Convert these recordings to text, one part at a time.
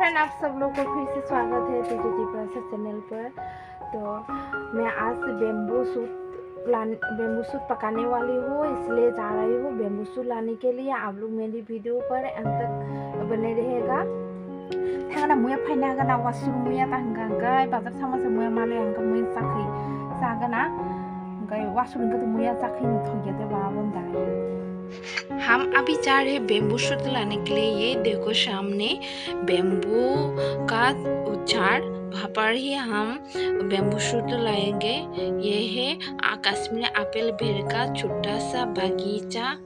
Friend, आप सब लोग को फिर से स्वागत है तोजोतिप्रासा चैनल पर। तो मैं आज बेम्बू सूट पकाने वाली हूँ, इसलिए जा रही हूँ बेम्बू सूट लाने के लिए। आप लोग मेरी वीडियो पर अंत तक बने रहेगा। थांगना मुया फाइना गना वासुर मुया तांगा बाजार सामासे मुया माले अंगा मुया चाखै जागना गय वासुर अंगा मुया चाखै न थगेते बाबन दाई। हम अभी जा रहे हैं बेम्बू शूट लाने के लिए। ये देखो सामने बेम्बू का झाड़, वहाँ पर ही हम बेम्बू शूट लाएंगे। ये है कश्मीरी एप्पल पेड़ का छोटा सा बगीचा।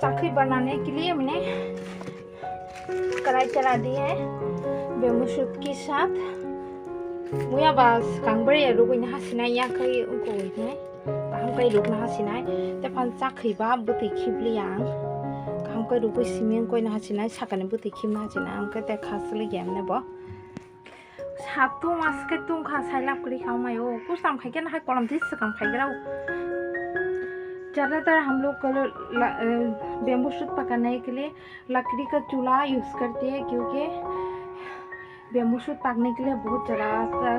चाखी बनाने के लिए मैंने कढ़ाई चला दी है बेम्बू शूट के साथ। मुया बस कांगबरे रुगुइन हासिना या कई उनको है हम कई रुगना हासिना ते फन चाखी बा बुति खिबलिया हम कई रुगुइ सिमिंग कोई ना हासिना साकने बुति खिमना हासिना हम कई ते खासले गेमने बो सातु मास के तुम खा साइला करी खामायो कुछ हम खाई के ना कलम थी सकम खाई गराओ। ज़्यादातर हम लोग बेम्बू शूट पकाने के लिए लकड़ी का चूल्हा यूज़ करते हैं क्योंकि बेम्बू शूट पकने के लिए बहुत ज़्यादातर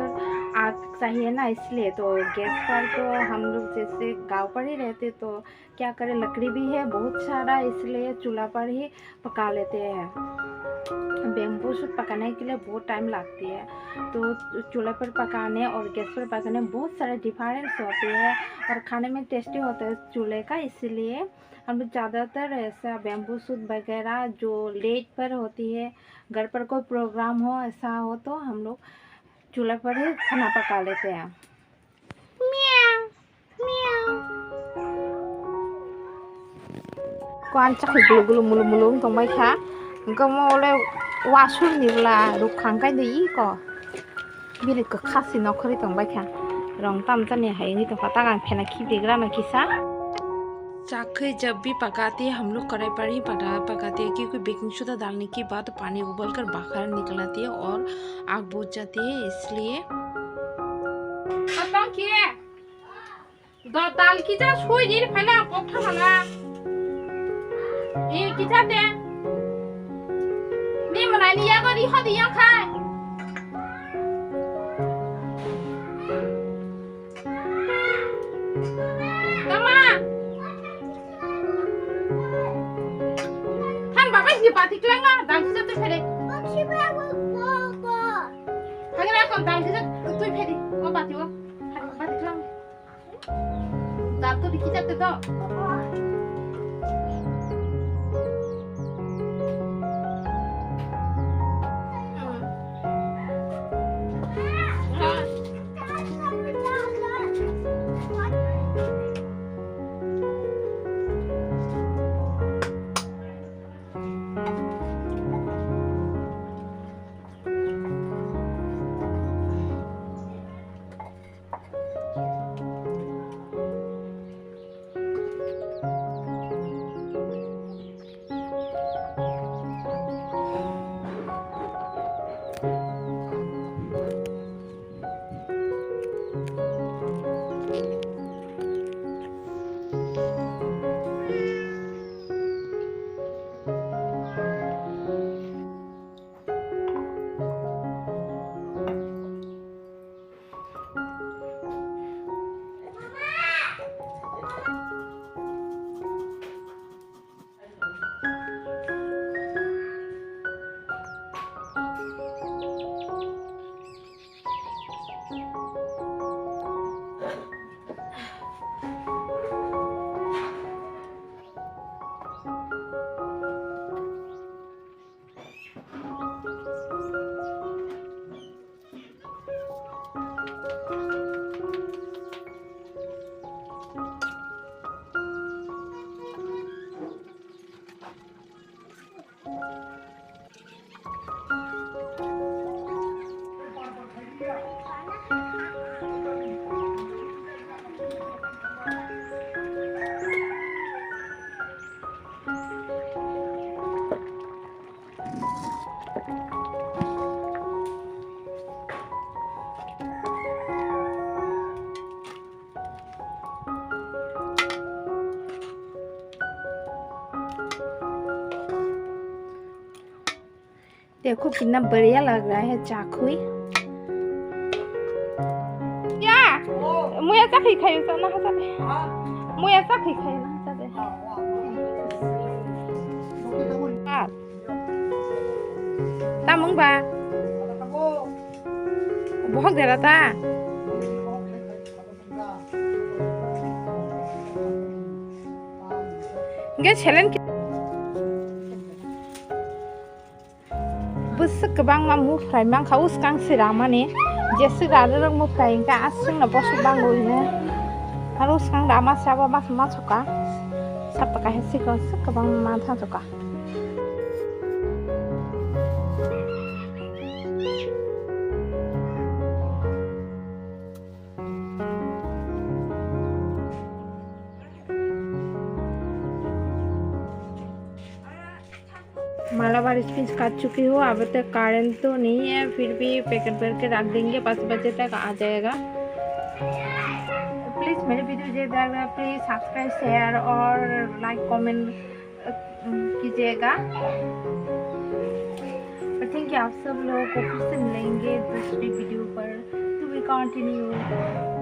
आग चाहिए ना, इसलिए तो गैस पर तो हम लोग जैसे गांव पर ही रहते तो क्या करें लकड़ी भी है बहुत सारा, इसलिए चूल्हा पर ही पका लेते हैं। बेम्बू शूट पकाने के लिए बहुत टाइम लगती है तो चूल्हे पर पकाने और गैस पर पकाने बहुत सारे डिफरेंस होते हैं और खाने में टेस्टी होता है चूल्हे का, इसलिए हम लोग ज़्यादातर ऐसा बेम्बू शूट वगैरह जो लेट पर होती है घर पर कोई प्रोग्राम हो ऐसा हो तो हम लोग चूल्हे पर ही खाना पका लेते हैं। म्याऊ म्याऊ कौन सा गुलु मुलु मुलु तंबाई खा गमोले वासुर निबला रुखांगाय दई को बिले को खासी नखरी तंबाई खा रंग तम तने है नहीं तो पता गान फेना खीबेग्रा ना किसा। चाखी जब भी पकाते हैं हम लोग कढ़ाई पर ही पकाते हैं क्योंकि बेकिंग सोडा डालने के बाद पानी उबलकर बाहर निकल आती है और आग बुझ जाती है, इसलिए दाल की जा सोई जी पहले पोखा वाला ये किसा दे नहीं मनाई लिया को रिहा दिया खाए बाती केलांगा दाल की तो फेरे बाती बाबा हगला कौन दाल की तो फेरे वो बाती केलांग दाल तो दिखी जाते तो देखो कितना बढ़िया लग रहा है चाखवी। क्या मुझे चाखी खाई तो ना हंसाते मुझे चाखी खाई ना हंसाते तामुंग बा बहुत देर था गे चैलेंज गोबां मुफ्राय मांखा उसकां सिरा माने जेसे रादों मुफ्राय का आसुं ना बसु बांगोइनो आरो उसकां दामा साबा मास मासका सापका है सिखो कबां मा थाजोका मालाबार स्पीच काट चुकी हूँ। अब तक करेंट तो नहीं है, फिर भी पैकेट भर के रख देंगे, 5 बजे तक आ जाएगा। प्लीज़ मेरे वीडियो देख रहे प्लीज़ सब्सक्राइब शेयर और लाइक कमेंट कीजिएगा। और थैंक यू, आप सब लोगों को फिर से मिलेंगे दूसरी वीडियो पर। To be continue.